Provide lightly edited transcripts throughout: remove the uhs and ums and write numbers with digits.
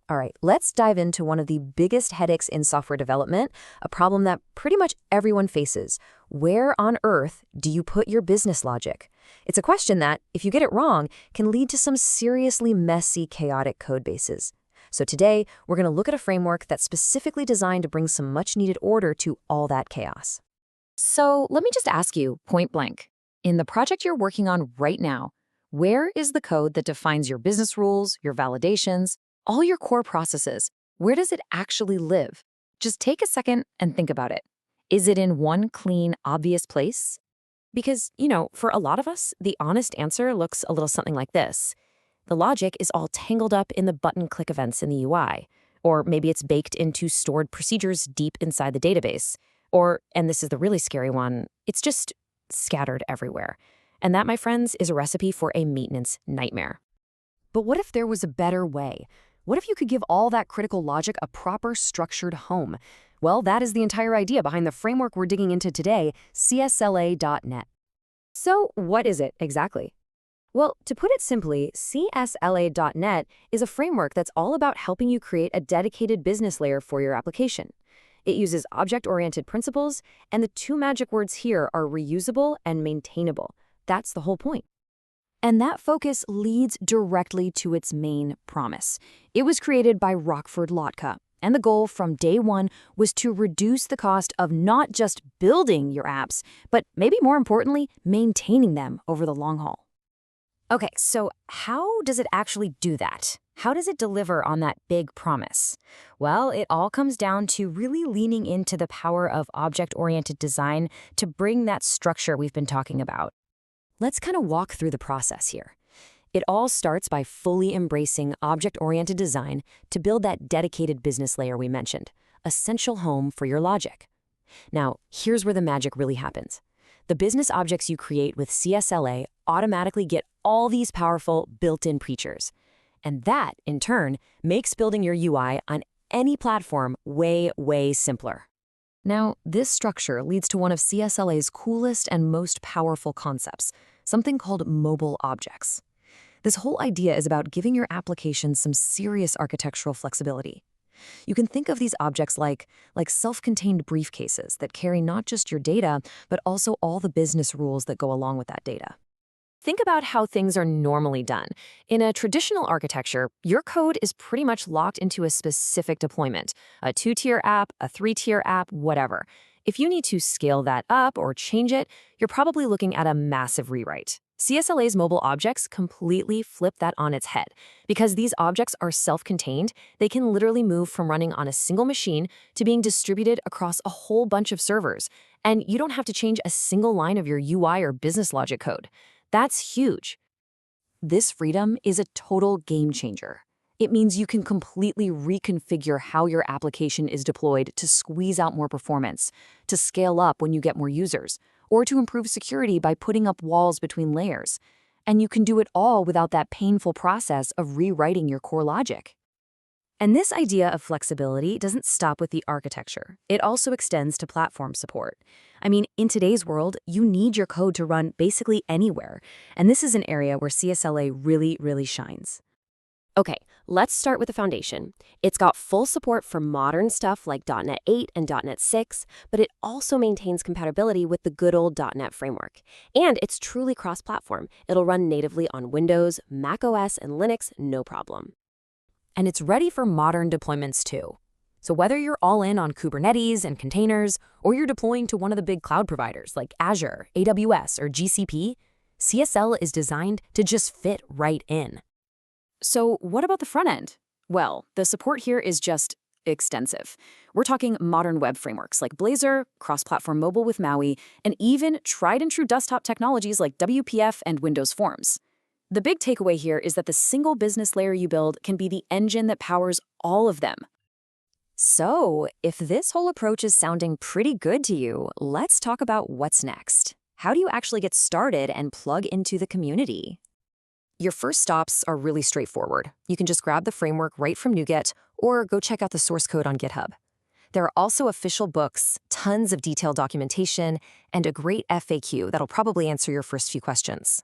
All right, let's dive into one of the biggest headaches in software development, a problem that pretty much everyone faces. Where on earth do you put your business logic? It's a question that, if you get it wrong, can lead to some seriously messy, chaotic code bases. So today, we're going to look at a framework that's specifically designed to bring some much-needed order to all that chaos. So let me just ask you, point blank, in the project you're working on right now, where is the code that defines your business rules, your validations, all your core processes? Where does it actually live? Just take a second and think about it. Is it in one clean, obvious place? Because, for a lot of us, the honest answer looks a little something like this. The logic is all tangled up in the button click events in the UI. Or maybe it's baked into stored procedures deep inside the database. Or, and this is the really scary one, it's just scattered everywhere. And that, my friends, is a recipe for a maintenance nightmare. But what if there was a better way? What if you could give all that critical logic a proper, structured home? Well, that is the entire idea behind the framework we're digging into today, CSLA.NET. So what is it exactly? Well, to put it simply, CSLA.NET is a framework that's all about helping you create a dedicated business layer for your application. It uses object-oriented principles, and the two magic words here are reusable and maintainable. That's the whole point. And that focus leads directly to its main promise. It was created by Rockford Lotka, and the goal from day one was to reduce the cost of not just building your apps, but maybe more importantly, maintaining them over the long haul. Okay, so how does it actually do that? How does it deliver on that big promise? Well, it all comes down to really leaning into the power of object-oriented design to bring that structure we've been talking about. Let's kind of walk through the process here. It all starts by fully embracing object-oriented design to build that dedicated business layer we mentioned, a central home for your logic. Now, here's where the magic really happens. The business objects you create with CSLA automatically get all these powerful built-in features. And that, in turn, makes building your UI on any platform way, way simpler. Now, this structure leads to one of CSLA's coolest and most powerful concepts, something called mobile objects. This whole idea is about giving your application some serious architectural flexibility. You can think of these objects like self-contained briefcases that carry not just your data, but also all the business rules that go along with that data. Think about how things are normally done. In a traditional architecture, your code is pretty much locked into a specific deployment, a 2-tier app, a 3-tier app, whatever. If you need to scale that up or change it, you're probably looking at a massive rewrite. CSLA's mobile objects completely flip that on its head. Because these objects are self-contained, they can literally move from running on a single machine to being distributed across a whole bunch of servers. And you don't have to change a single line of your UI or business logic code. That's huge. This freedom is a total game changer. It means you can completely reconfigure how your application is deployed to squeeze out more performance, to scale up when you get more users, or to improve security by putting up walls between layers. And you can do it all without that painful process of rewriting your core logic. And this idea of flexibility doesn't stop with the architecture. It also extends to platform support. I mean, in today's world, you need your code to run basically anywhere. And this is an area where CSLA really, really shines. Okay, let's start with the foundation. It's got full support for modern stuff like .NET 8 and .NET 6, but it also maintains compatibility with the good old .NET framework. And it's truly cross-platform. It'll run natively on Windows, macOS, and Linux, no problem. And it's ready for modern deployments too. So whether you're all in on Kubernetes and containers, or you're deploying to one of the big cloud providers like Azure, AWS, or GCP, CSL is designed to just fit right in. So what about the front end? Well, the support here is just extensive. We're talking modern web frameworks like Blazor, cross-platform mobile with Maui, and even tried-and-true desktop technologies like WPF and Windows Forms. The big takeaway here is that the single business layer you build can be the engine that powers all of them. So, if this whole approach is sounding pretty good to you, let's talk about what's next. How do you actually get started and plug into the community? Your first stops are really straightforward. You can just grab the framework right from NuGet or go check out the source code on GitHub. There are also official books, tons of detailed documentation, and a great FAQ that'll probably answer your first few questions.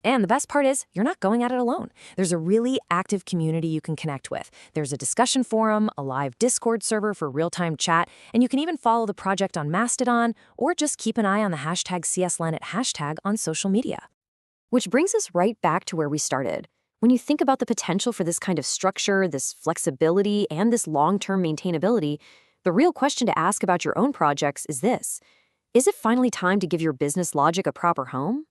And the best part is, you're not going at it alone. There's a really active community you can connect with. There's a discussion forum, a live Discord server for real-time chat, and you can even follow the project on Mastodon or just keep an eye on the hashtag CSLANet hashtag on social media. Which brings us right back to where we started. When you think about the potential for this kind of structure, this flexibility, and this long-term maintainability, the real question to ask about your own projects is this: is it finally time to give your business logic a proper home?